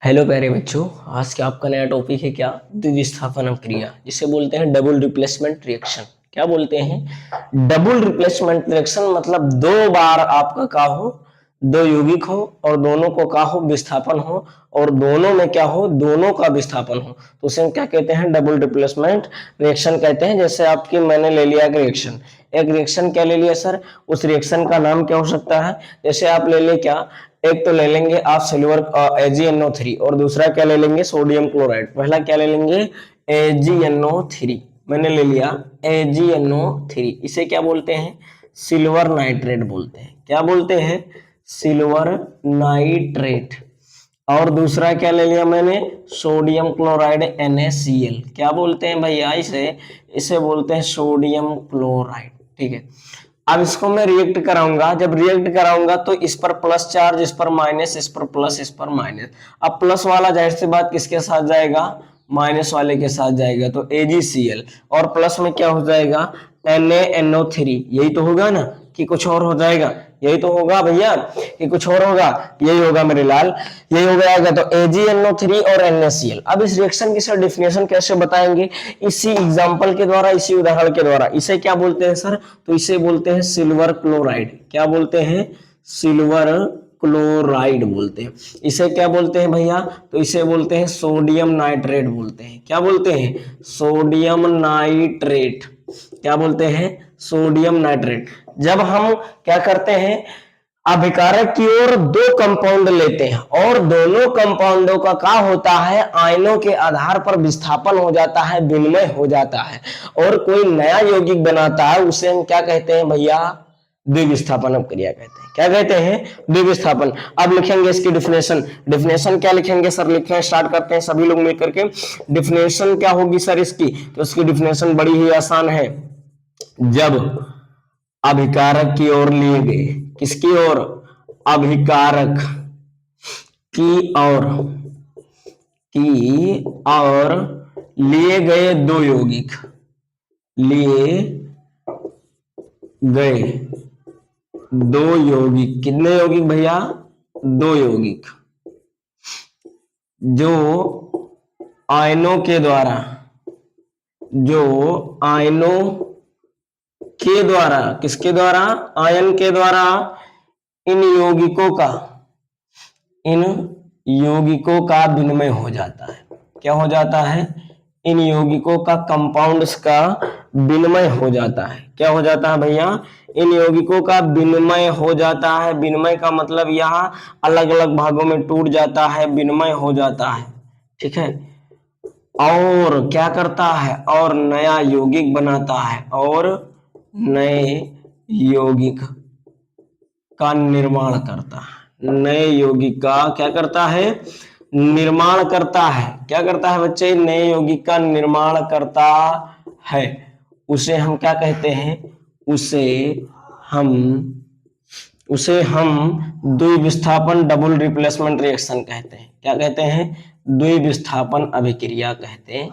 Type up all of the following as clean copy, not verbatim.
Hello प्यारे बच्चों। आज का आपका नया टॉपिक है क्या? द्विविस्थापन क्रिया, जिसे बोलते हैं डबल रिप्लेसमेंट रिएक्शन। क्या बोलते हैं? डबल रिप्लेसमेंट रिएक्शन मतलब दो बार आपका का हो, दो यौगिक हो और दोनों को का हो विस्थापन हो, और दोनों में क्या हो, दोनों का विस्थापन हो, तो उसे हम क्या कहते हैं? डबल रिप्लेसमेंट रिएक्शन कहते हैं। जैसे आपकी मैंने ले लिया रिएक्शन, एक रिएक्शन क्या ले लिया सर, उस रिएक्शन का नाम क्या हो सकता है? जैसे आप ले ले क्या, एक तो ले लेंगे आप सिल्वर AgNO3 और दूसरा क्या ले लेंगे? Sodium chloride. पहला क्या ले लेंगे? AgNO3 मैंने ले लिया AgNO3। इसे क्या बोलते हैं? सिल्वर नाइट्रेट बोलते हैं। क्या बोलते हैं? Silver nitrate. और दूसरा क्या ले लिया मैंने? Sodium chloride NaCl। क्या बोलते हैं भैया इसे? इसे बोलते हैं सोडियम क्लोराइड। ठीक है। अब इसको मैं रिएक्ट कराऊंगा, जब रिएक्ट कराऊंगा तो इस पर प्लस चार्ज, इस पर माइनस, इस पर प्लस, इस पर माइनस। अब प्लस वाला जाहिर सी बात किसके साथ जाएगा? माइनस वाले के साथ जाएगा, तो AgCl। और प्लस में क्या हो जाएगा? NaNO3। यही तो होगा ना कि कुछ और हो जाएगा? यही तो होगा भैया कि कुछ और होगा? यही होगा मेरे लाल, यही हो जाएगा। तो AgNO3 और NaCl। अब इस रिएक्शन की सर डेफिनेशन कैसे बताएंगे? इसी एग्जांपल के द्वारा, इसी उदाहरण के द्वारा। इसे क्या बोलते हैं सर? तो इसे बोलते हैं सिल्वर क्लोराइड। क्या बोलते हैं? सिल्वर क्लोराइड बोलते हैं। इसे क्या बोलते हैं भैया? तो इसे बोलते हैं सोडियम नाइट्रेट बोलते हैं। क्या बोलते हैं? Sodium nitrate. क्या बोलते हैं? Sodium nitrate. जब हम क्या करते हैं, अभिकारक की ओर दो कंपाउंड लेते हैं और दोनों कंपाउंडों का होता है, आयनों के आधार पर विस्थापन हो जाता है, विनिमय हो जाता है, और कोई नया यौगिक बनाता है, उसे हम क्या कहते हैं भैया? द्विविस्थापन अभिक्रिया कहते हैं। क्या कहते हैं? द्विविस्थापन। अब लिखेंगे इसकी डिफिनेशन। डिफिनेशन क्या लिखेंगे सर? लिखें, स्टार्ट करते हैं सभी लोग मिलकर के। डिफिनेशन क्या होगी सर इसकी? तो इसकी डिफिनेशन बड़ी ही आसान है। जब अभिकारक की ओर लिए गए, किसकी ओर? अभिकारक की ओर, की और लिए गए दो यौगिक, लिए गए दो यौगिक। कितने यौगिक भैया? दो यौगिक, जो आयनों के द्वारा, जो आयनों के द्वारा, किसके द्वारा? आयन के द्वारा इन यौगिकों का, इन यौगिकों का विनिमय हो जाता है। क्या हो जाता है? इन यौगिकों का, कंपाउंड्स का विनिमय हो जाता है। क्या हो जाता है भैया? इन यौगिकों का विनिमय हो जाता है। विनिमय का मतलब यहाँ अलग अलग भागों में टूट जाता है, विनिमय हो जाता है। ठीक है। और क्या करता है? और नया यौगिक बनाता है, और नए यौगिक का निर्माण करता है। नए यौगिक का क्या करता है? निर्माण करता है। क्या करता है बच्चे? नए यौगिक का निर्माण करता है। उसे हम क्या कहते हैं? हम उसे हम द्विविस्थापन डबल रिप्लेसमेंट रिएक्शन कहते हैं। क्या कहते हैं? द्विविस्थापन अभिक्रिया कहते हैं।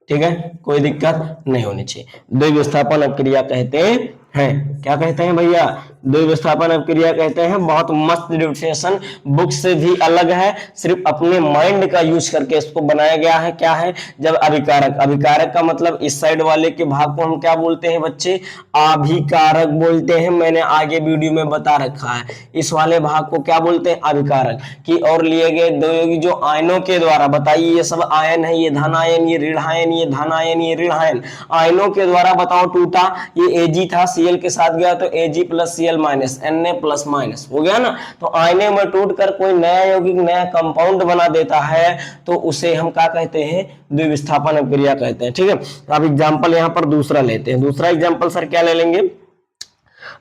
ठीक है, कोई दिक्कत नहीं होनी चाहिए। द्विविस्थापन अभिक्रिया कहते हैं। क्या कहते हैं भैया? द्विविस्थापन अभिक्रिया कहते हैं। बहुत मस्त डिफिनेशन, बुक से भी अलग है, सिर्फ अपने माइंड का यूज करके इसको बनाया गया है। क्या है? जब अभिकारक, अभिकारक का मतलब इस साइड वाले के भाग को हम क्या बोलते हैं बच्चे? अभिकारक बोलते हैं। मैंने आगे वीडियो में बता रखा है। इस वाले भाग को क्या बोलते हैं? अभिकारक। की और लिए गए दो यौगिक जो आयनों के द्वारा, बताइए ये सब आयन है, ये धन आयन, ये ऋण आयन, ये धन आयन, ये ऋण आयन, आयनों के द्वारा बताओ टूटा। ये Ag था, Cl के साथ गया तो Ag plus Cl minus, Na plus minus हो गया ना। तो आयने में टूट कर कोई नया यौगिक, नया कंपाउंड बना देता है, तो उसे हम क्या कहते हैं? द्विविस्थापन अभिक्रिया कहते हैं। ठीक है। अब एग्जांपल यहाँ पर दूसरा लेते हैं। दूसरा एग्जांपल सर क्या ले लेंगे?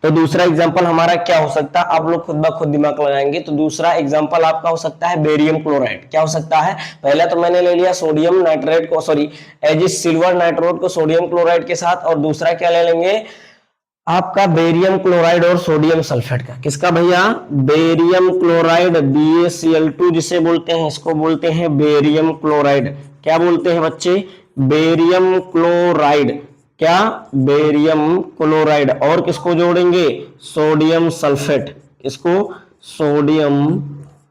तो दूसरा एग्जांपल हमारा क्या हो सकता है? आप लोग खुद ब खुद दिमाग लगाएंगे। तो दूसरा एग्जांपल आपका हो सकता है बेरियम क्लोराइड। क्या हो सकता है? पहले तो मैंने ले लिया सोडियम नाइट्रेट को, सॉरी Ag सिल्वर नाइट्रेट को सोडियम क्लोराइड के साथ, और दूसरा क्या ले लेंगे आपका? बेरियम क्लोराइड और सोडियम सल्फेट का। किसका भैया? बेरियम क्लोराइड, BaCl2 जिसे बोलते हैं, इसको बोलते हैं बेरियम क्लोराइड। क्या बोलते हैं बच्चे? Barium chloride. क्या? Barium chloride. और किसको जोड़ेंगे? Sodium sulphate. किसको? सोडियम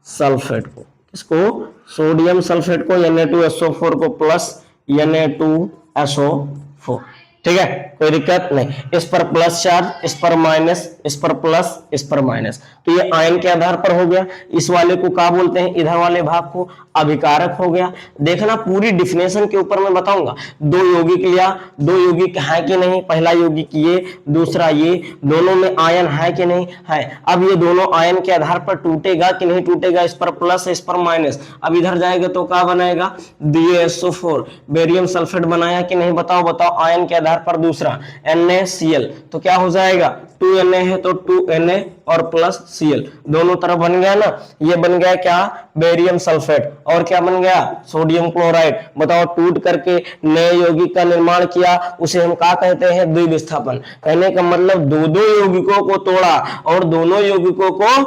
सल्फेट को। इसको सोडियम सल्फेट को Na2SO4 को प्लस Na2SO4, ठीक है, कोई दिक्कत नहीं। इस पर प्लस चार्ज, इस पर माइनस, इस पर प्लस, इस पर माइनस, तो ये आयन के आधार पर हो गया। इस वाले को क्या बोलते हैं, इधर वाले भाग को अभिकारक हो गया। देखना पूरी डिफिनेशन के ऊपर मैं बताऊंगा। दो यौगिक लिया, दो यौगिक है कि नहीं, पहला यौगिक ये, दूसरा ये, दोनों में आयन है कि नहीं है। अब ये दोनों आयन के आधार पर टूटेगा कि नहीं टूटेगा, इस पर प्लस, इस पर माइनस। अब इधर जाएगा तो क्या बनाएगा, BaSO4, बेरियम सल्फेट बनाया कि नहीं, बताओ बताओ, आयन के आधार पर दूसरा NaCl, तो क्या हो जाएगा, 2Na है तो 2Na और प्लस Cl, दोनों तरफ बन गया ना। ये बन गया क्या, बेरियम सल्फेट, और क्या बन गया, सोडियम क्लोराइड। बताओ, टूट करके नए यौगिक का निर्माण किया, उसे हम क्या कहते हैं, द्विविस्थापन। कहने का मतलब दो दो यौगिकों को तोड़ा और दोनों यौगिकों को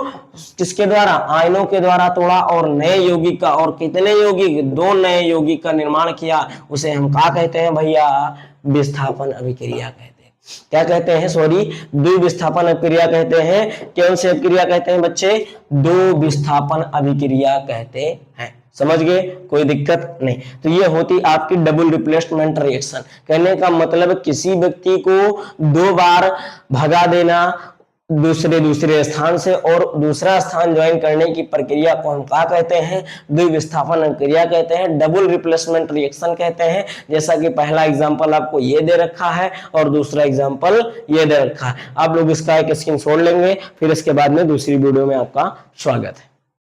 किसके द्वारा, आयनों के द्वारा तोड़ा, और नए यौगिक का, और कितने यौगिक, दो नए यौगिक का निर्माण किया, उसे हम क्या कहते हैं भैया, विस्थापन अभिक्रिया कहते हैं। क्या कहते हैं, सॉरी, द्विविस्थापन अभिक्रिया कहते हैं। कौन सी अभिक्रिया कहते हैं बच्चे, दो विस्थापन अभिक्रिया कहते हैं। समझ गए, कोई दिक्कत नहीं। तो ये होती आपकी डबल रिप्लेसमेंट रिएक्शन। कहने का मतलब किसी व्यक्ति को दो बार भगा देना दूसरे स्थान से और दूसरा स्थान ज्वाइन करने की प्रक्रिया को हम क्या कहते हैं, द्विविस्थापन अभिक्रिया कहते हैं, डबल रिप्लेसमेंट रिएक्शन कहते हैं। जैसा कि पहला एग्जांपल आपको ये दे रखा है और दूसरा एग्जांपल ये दे रखा है। आप लोग इसका एक स्क्रीनशॉट लेंगे, फिर इसके बाद में दूसरी वीडियो में आपका स्वागत है।